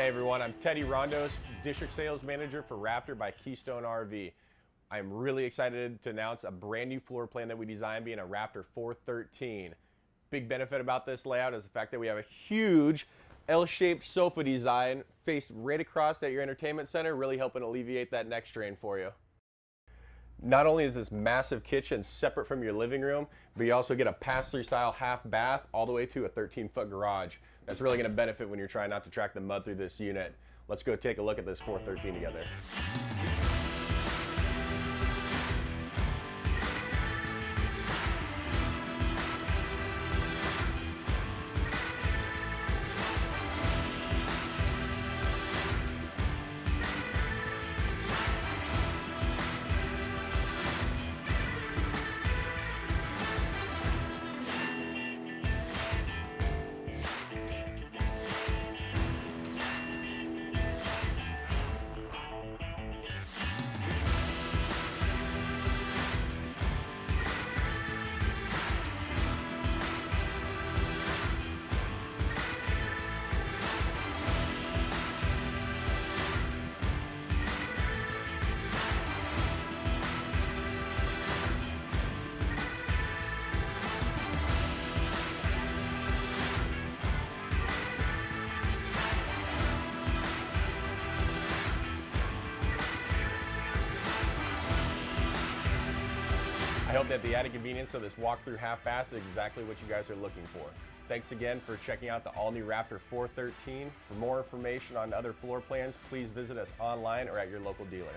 Hey everyone, I'm Teddy Rondos, District Sales Manager for Raptor by Keystone RV. I'm really excited to announce a brand new floor plan that we designed being a Raptor 413. Big benefit about this layout is the fact that we have a huge L-shaped sofa design faced right across at your entertainment center, really helping alleviate that neck strain for you. Not only is this massive kitchen separate from your living room, but you also get a pass-through style half bath all the way to a 13-foot garage. That's really going to benefit when you're trying not to track the mud through this unit. Let's go take a look at this 413 together. I hope that the added convenience of this walk-through half bath is exactly what you guys are looking for. Thanks again for checking out the all-new Raptor 413. For more information on other floor plans, please visit us online or at your local dealer.